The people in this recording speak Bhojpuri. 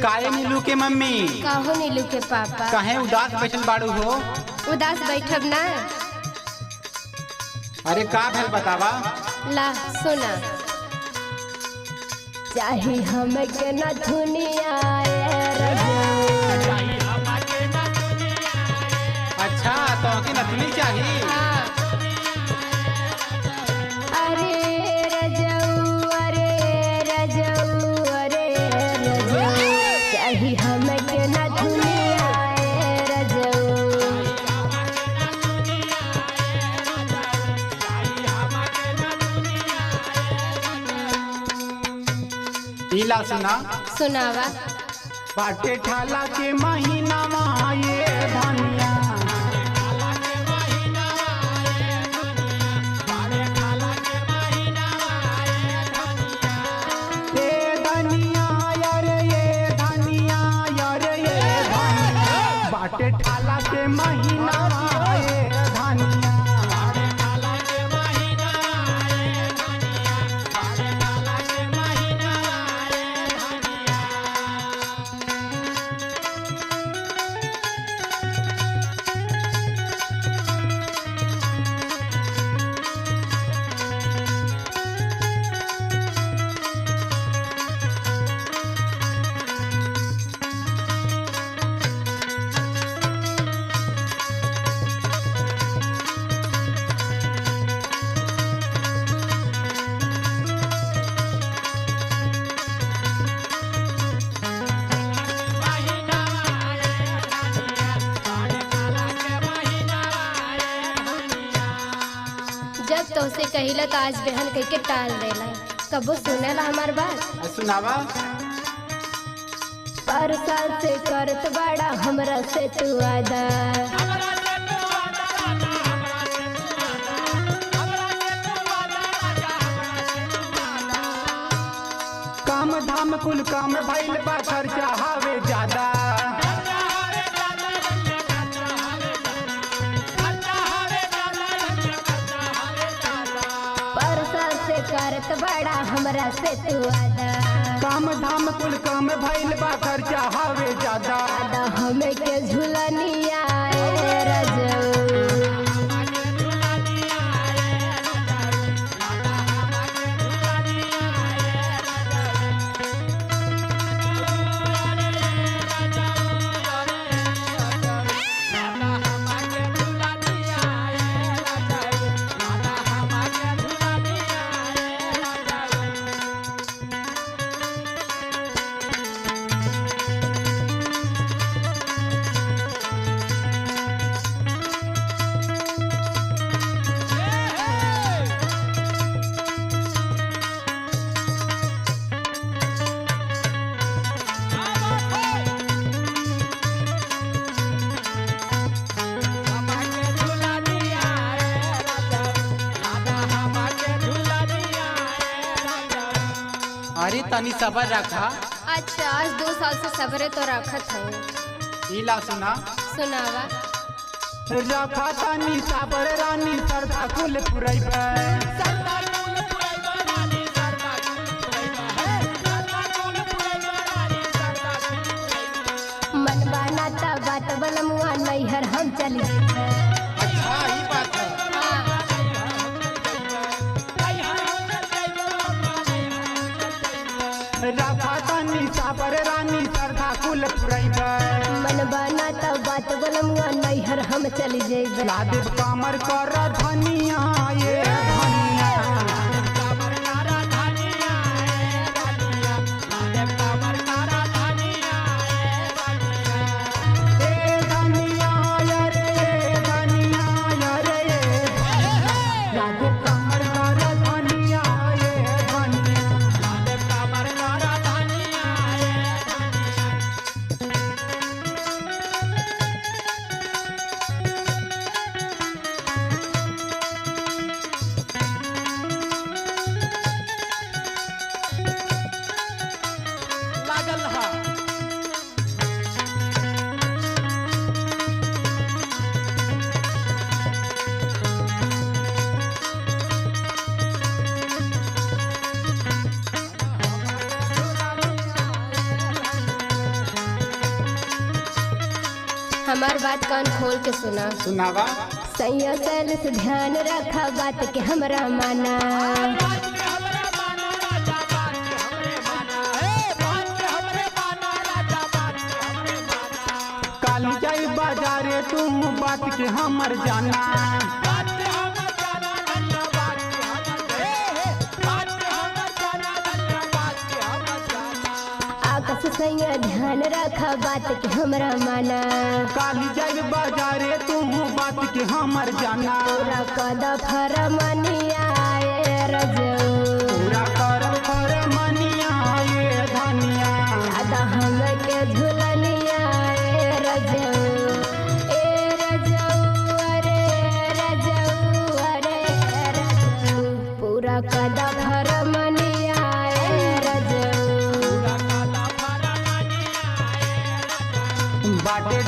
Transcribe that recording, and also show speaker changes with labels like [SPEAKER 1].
[SPEAKER 1] काहे नीलू के मम्मी?
[SPEAKER 2] काहो नीलू के पापा?
[SPEAKER 1] काहे उदास बैठल बाड़ू हो?
[SPEAKER 2] उदास बैठब ना।
[SPEAKER 1] अरे का भेल बतावा?
[SPEAKER 2] ला सुना। चाही हमके न दुनिया
[SPEAKER 1] अच्छा तो की नथनी चाहिए?
[SPEAKER 2] अरे रजऊ अरे रजऊ अरे रजऊ चाही हमके न दुनिया रजऊ।
[SPEAKER 1] ईला सुना।
[SPEAKER 2] सुनावा।
[SPEAKER 1] बाटे ठाला के महीना ये धनिया बाटे ठाला के महीना ये धनिया
[SPEAKER 2] जब तो से कहिला तो आज बहन कह के टाल देला। कबो सुनेला हमार बात?
[SPEAKER 1] सुनावा।
[SPEAKER 2] पर साल से करत बड़ा हमरा से तू वादा।
[SPEAKER 1] काम धाम कुल काम भइल बा खर्चा हावे ज्यादा।
[SPEAKER 2] करत बड़ा हमरा से तू वादा।
[SPEAKER 1] काम धाम कुल काम भइल बा खर्चा हावे ज्यादा।
[SPEAKER 2] हमें के झुलनिया रजऊ
[SPEAKER 1] अरे तनी सबर रखा।
[SPEAKER 2] अच्छा आज 2 साल से सबरे तो रखत है।
[SPEAKER 1] ईला सुना।
[SPEAKER 2] सुनावा।
[SPEAKER 1] रखा तनी सबर रानी सरदा कुल पुरैबे।
[SPEAKER 2] मन बनाता बात बलमुआ नैहर हम चली।
[SPEAKER 1] अच्छा ही बात है। रखा तनी सबर रानी सरदा कुल पुरैबे।
[SPEAKER 2] मन बनाता बात बलमुआ नैहर हम चली जेबे।
[SPEAKER 1] लादेव कामर कर धनिया ये धनिया
[SPEAKER 2] हमार बात कान खोल के सुना।
[SPEAKER 1] सुनावा।
[SPEAKER 2] सैया सैल से ध्यान रखा बात के हमरा माना।
[SPEAKER 1] काली जाई बाजारे तुम बात के हमर जाना।
[SPEAKER 2] आकाश सैया ध्यान रखा बात के हमरा माना।
[SPEAKER 1] काली जाई बाजारे तुम बात के हमर जाना।
[SPEAKER 2] पूरा कदा फरमनिया ए रजऊ,
[SPEAKER 1] पूरा कर फरमनिया ये धनिया।
[SPEAKER 2] दादा हमके झुलनिया ए रजऊ, अरे रजऊ पूरा कदा फरमनिया ए रजऊ।
[SPEAKER 1] बाटे